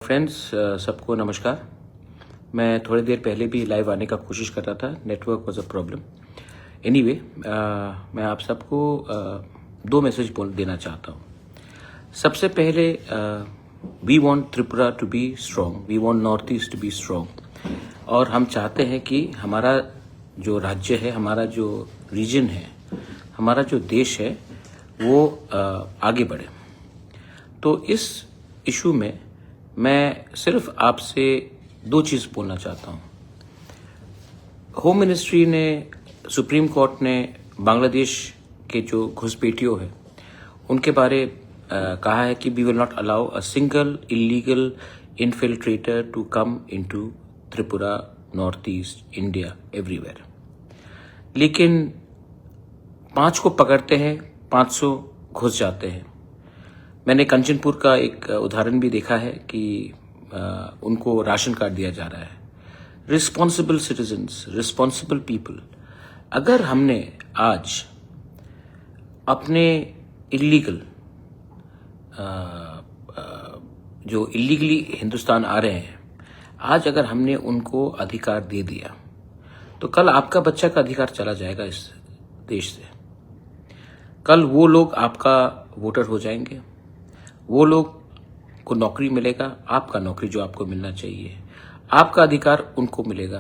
Friends, सबको नमस्कार। मैं थोड़ी देर पहले भी लाइव आने का कोशिश कर रहा था, network was a problem. Anyway, मैं आप सबको दो मैसेज बोल देना चाहता हूँ। सबसे पहले, we want Tripura to be strong, we want north east to be strong, और हम चाहते हैं कि हमारा जो राज्य है, हमारा जो रीजन है, हमारा जो देश है वो आगे बढ़े। तो इस इशू में मैं सिर्फ आपसे दो चीज़ बोलना चाहता हूँ। होम मिनिस्ट्री ने, सुप्रीम कोर्ट ने बांग्लादेश के जो घुसपैठियों है उनके बारे कहा है कि we will not allow a single illegal infiltrator to come into Tripura, North East India, everywhere. लेकिन 5 को पकड़ते हैं, 500 घुस जाते हैं। मैंने कंचनपुर का एक उदाहरण भी देखा है कि उनको राशन कार्ड दिया जा रहा है। रिस्पॉन्सिबल सिटीजन्स, रिस्पॉन्सिबल पीपल, अगर हमने आज अपने इलीगल जो इलीगली हिंदुस्तान आ रहे हैं, आज अगर हमने उनको अधिकार दे दिया तो कल आपका बच्चा का अधिकार चला जाएगा इस देश से। कल वो लोग आपका वोटर हो जाएंगे, वो लोग को नौकरी मिलेगा, आपका नौकरी जो आपको मिलना चाहिए, आपका अधिकार उनको मिलेगा,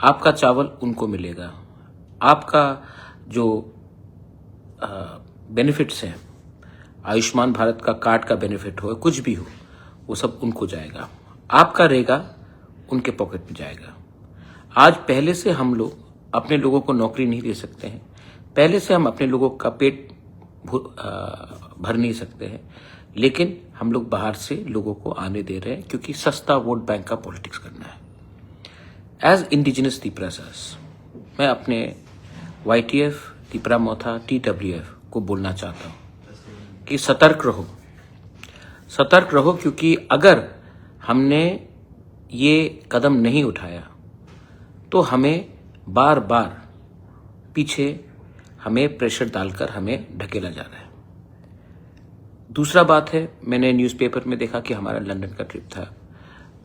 आपका चावल उनको मिलेगा, आपका जो बेनिफिट्स हैं, आयुष्मान भारत का कार्ड का बेनिफिट हो, कुछ भी हो, वो सब उनको जाएगा, आपका रहेगा उनके पॉकेट में जाएगा। आज पहले से हम लोग अपने लोगों को नौकरी नहीं दे सकते हैं, पहले से हम अपने लोगों का पेट भर नहीं सकते हैं, लेकिन हम लोग बाहर से लोगों को आने दे रहे हैं क्योंकि सस्ता वोट बैंक का पॉलिटिक्स करना है। एज इंडिजिनस त्रिपुरासास, मैं अपने YTF, त्रिपुरा मोथा, TWF को बोलना चाहता हूं कि सतर्क रहो, सतर्क रहो, क्योंकि अगर हमने ये कदम नहीं उठाया तो हमें बार बार पीछे हमें प्रेशर डालकर हमें ढकेला जा रहा है। दूसरा बात है, मैंने न्यूज़पेपर में देखा कि हमारा लंदन का ट्रिप था,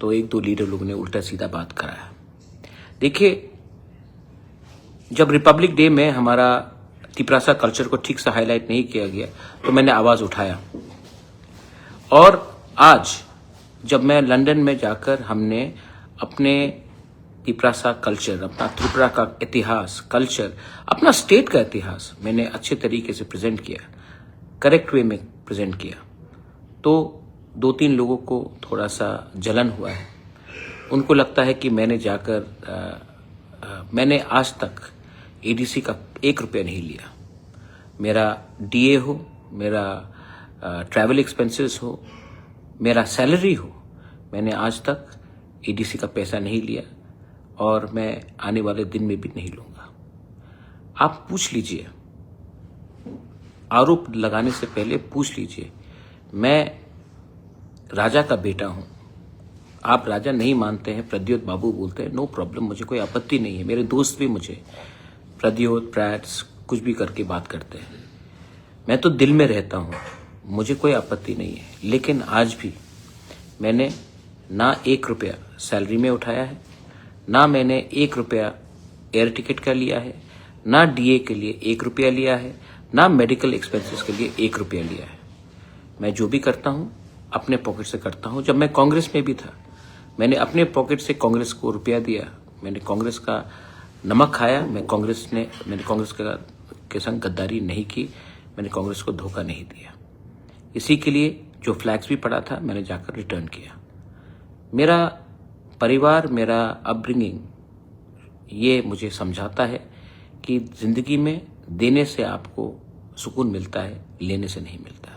तो एक दो लीडर लोगों ने उल्टा सीधा बात कराया। देखिए, जब रिपब्लिक डे में हमारा त्रिपुरा कल्चर को ठीक से हाईलाइट नहीं किया गया तो मैंने आवाज उठाया, और आज जब मैं लंदन में जाकर हमने अपने त्रिपुरा कल्चर, अपना त्रिपुरा का इतिहास, कल्चर, अपना स्टेट का इतिहास मैंने अच्छे तरीके से प्रेजेंट किया, करेक्ट वे में प्रेजेंट किया, तो 2-3 लोगों को थोड़ा सा जलन हुआ है। उनको लगता है कि मैंने जाकर मैंने आज तक ADC का 1 रुपया नहीं लिया। मेरा DA हो, मेरा ट्रैवल एक्सपेंसेस हो, मेरा सैलरी हो, मैंने आज तक ADC का पैसा नहीं लिया, और मैं आने वाले दिन में भी नहीं लूंगा। आप पूछ लीजिए, आरोप लगाने से पहले पूछ लीजिए। मैं राजा का बेटा हूं, आप राजा नहीं मानते हैं, प्रद्योत बाबू बोलते हैं, नो प्रॉब्लम, मुझे कोई आपत्ति नहीं है। मेरे दोस्त भी मुझे प्रद्योत, प्रैट्स कुछ भी करके बात करते हैं, मैं तो दिल में रहता हूं, मुझे कोई आपत्ति नहीं है। लेकिन आज भी मैंने ना 1 रुपया सैलरी में उठाया है, ना मैंने 1 रुपया एयर टिकट का लिया है, ना DA के लिए 1 रुपया लिया है, ना मेडिकल एक्सपेंसेस के लिए 1 रुपया लिया है। मैं जो भी करता हूं अपने पॉकेट से करता हूं। जब मैं कांग्रेस में भी था, मैंने अपने पॉकेट से कांग्रेस को रुपया दिया, मैंने कांग्रेस का नमक खाया, मैंने कांग्रेस के संग गद्दारी नहीं की, मैंने कांग्रेस को धोखा नहीं दिया। इसी के लिए जो फ्लैग्स भी पड़ा था मैंने जाकर रिटर्न किया। मेरा परिवार, मेरा अपब्रिंगिंग ये मुझे समझाता है कि जिंदगी में देने से आपको सुकून मिलता है, लेने से नहीं मिलता।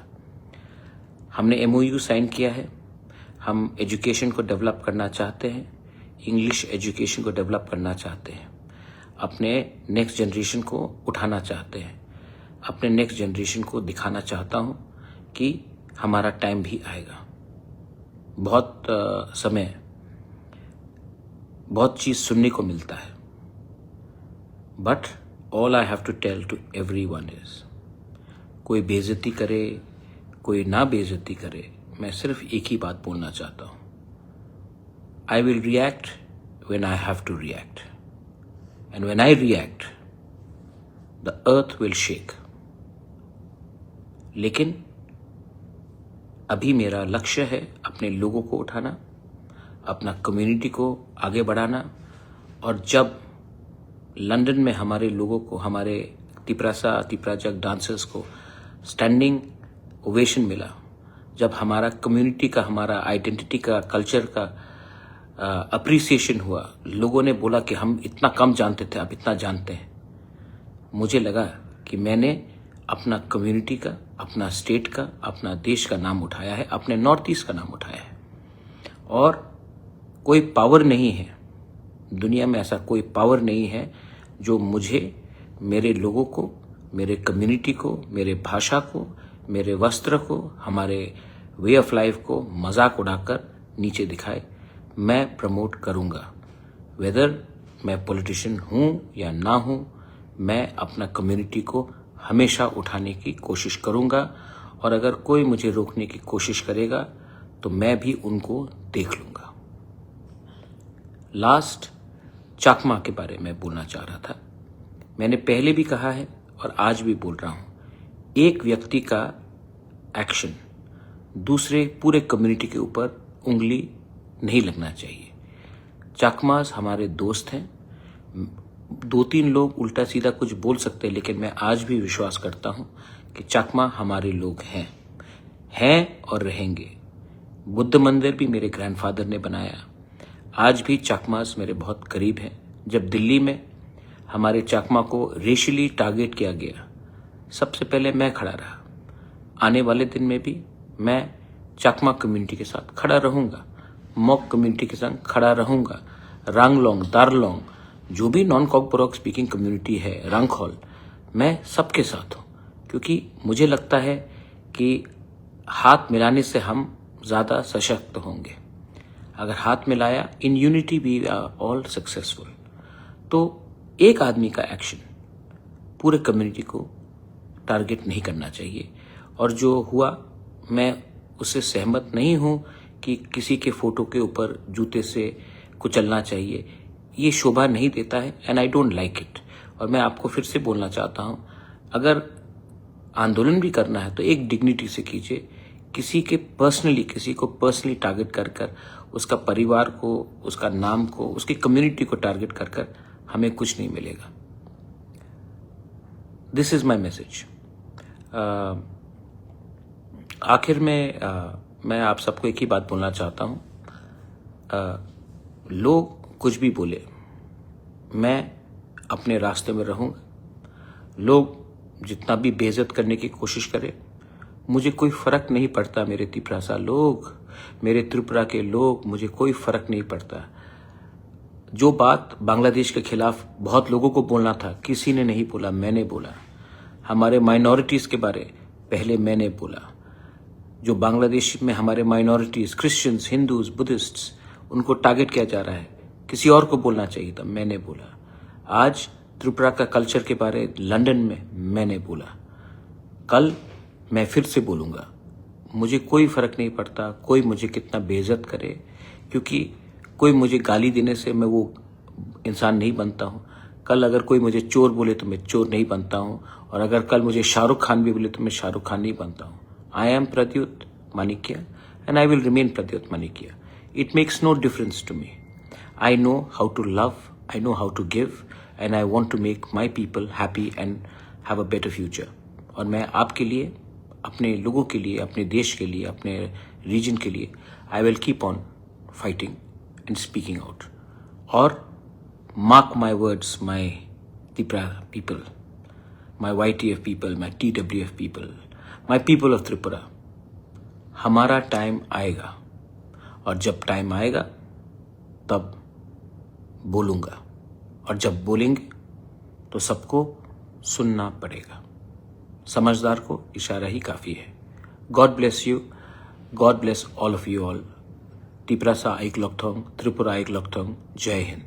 हमने MOU साइन किया है, हम एजुकेशन को डेवलप करना चाहते हैं, इंग्लिश एजुकेशन को डेवलप करना चाहते हैं, अपने नेक्स्ट जनरेशन को उठाना चाहते हैं, अपने नेक्स्ट जनरेशन को दिखाना चाहता हूं कि हमारा टाइम भी आएगा। बहुत समय, बहुत चीज सुनने को मिलता है, but all I have to tell to everyone is, कोई बेइज्जती करे, कोई ना बेइज्जती करे, मैं सिर्फ एक ही बात बोलना चाहता हूं, I will react when I have to react. And when I react, the earth will shake. लेकिन अभी मेरा लक्ष्य है अपने लोगों को उठाना, अपना कम्युनिटी को आगे बढ़ाना। और जब लंदन में हमारे लोगों को, हमारे तिपराजक डांसर्स को स्टैंडिंग ओवेशन मिला, जब हमारा कम्युनिटी का, हमारा आइडेंटिटी का, कल्चर का अप्रिसिएशन हुआ, लोगों ने बोला कि हम इतना कम जानते थे, अब इतना जानते हैं, मुझे लगा कि मैंने अपना कम्युनिटी का, अपना स्टेट का, अपना देश का नाम उठाया है, अपने नॉर्थ ईस्ट का नाम उठाया है। और कोई पावर नहीं है दुनिया में, ऐसा कोई पावर नहीं है जो मुझे, मेरे लोगों को, मेरे कम्युनिटी को, मेरे भाषा को, मेरे वस्त्र को, हमारे वे ऑफ लाइफ को मजाक उड़ाकर नीचे दिखाए। मैं प्रमोट करूंगा, वेदर मैं पॉलिटिशियन हूं या ना हूं, मैं अपना कम्युनिटी को हमेशा उठाने की कोशिश करूंगा। और अगर कोई मुझे रोकने की कोशिश करेगा तो मैं भी उनको देख लूंगा। लास्ट चाकमा के बारे में बोलना चाह रहा था। मैंने पहले भी कहा है और आज भी बोल रहा हूं, एक व्यक्ति का एक्शन दूसरे पूरे कम्युनिटी के ऊपर उंगली नहीं लगना चाहिए। चाकमास हमारे दोस्त हैं। 2-3 लोग उल्टा सीधा कुछ बोल सकते हैं, लेकिन मैं आज भी विश्वास करता हूं कि चाकमा हमारे लोग हैं और रहेंगे। बुद्ध मंदिर भी मेरे ग्रैंडफादर ने बनाया। आज भी चाकमास मेरे बहुत करीब हैं। जब दिल्ली में हमारे चाकमा को रेशियली टारगेट किया गया, सबसे पहले मैं खड़ा रहा। आने वाले दिन में भी मैं चाकमा कम्युनिटी के साथ खड़ा रहूंगा, मॉक कम्युनिटी के साथ खड़ा रहूंगा। रांगलोंग, दारलोंग, जो भी नॉन कॉकबोरोक स्पीकिंग कम्युनिटी है, रंगखॉल, मैं सबके साथ हूं, क्योंकि मुझे लगता है कि हाथ मिलाने से हम ज्यादा सशक्त होंगे। अगर हाथ मिलाया, in unity we are all successful. तो एक आदमी का एक्शन पूरे कम्युनिटी को टारगेट नहीं करना चाहिए। और जो हुआ, मैं उससे सहमत नहीं हूं कि किसी के फोटो के ऊपर जूते से कुचलना चाहिए। ये शोभा नहीं देता है, and I don't like it. और मैं आपको फिर से बोलना चाहता हूं, अगर आंदोलन भी करना है तो एक डिग्निटी से कीजिए। किसी को पर्सनली टारगेट कर उसका परिवार को, उसका नाम को, उसकी कम्युनिटी को टारगेट कर हमें कुछ नहीं मिलेगा। This is my message. आखिर में मैं आप सबको एक ही बात बोलना चाहता हूं, लोग कुछ भी बोले, मैं अपने रास्ते में रहूंगा। लोग जितना भी बेइज्जत करने की कोशिश करें, मुझे कोई फर्क नहीं पड़ता। मेरे तिपरासा लोग, मेरे त्रिपुरा के लोग, मुझे कोई फर्क नहीं पड़ता। जो बात बांग्लादेश के खिलाफ बहुत लोगों को बोलना था, किसी ने नहीं बोला, मैंने बोला। हमारे माइनॉरिटीज के बारे पहले मैंने बोला। जो बांग्लादेश में हमारे माइनॉरिटीज, क्रिश्चियंस, हिंदूज, बुद्धिस्ट्स, उनको टारगेट किया जा रहा है, किसी और को बोलना चाहिए था, मैंने बोला। आज त्रिपुरा का कल्चर के बारे लंदन में मैंने बोला। कल मैं फिर से बोलूंगा। मुझे कोई फर्क नहीं पड़ता कोई मुझे कितना बेइज्जत करे, क्योंकि कोई मुझे गाली देने से मैं वो इंसान नहीं बनता हूं। कल अगर कोई मुझे चोर बोले तो मैं चोर नहीं बनता हूं, और अगर कल मुझे शाहरुख खान भी बोले तो मैं शाहरुख खान नहीं बनता हूं। I am Pradyot Manikya and I will remain Pradyot Manikya. It makes no difference to me. I know how to love, I know how to give, and I want to make my people happy and have a better future. और मैं आपके लिए, अपने लोगों के लिए, अपने देश के लिए, अपने रीजन के लिए, I will keep on fighting and speaking out. और mark my words, my Tripura people, my YTF people, my TWF people, my people of Tripura, हमारा टाइम आएगा, और जब टाइम आएगा तब बोलूंगा, और जब बोलेंगे तो सबको सुनना पड़ेगा। समझदार को इशारा ही काफी है। God bless you, God bless all of you all. Tiprasa आइक लॉकथोंग, त्रिपुरा आइक लॉकथोंग। जय हिंद।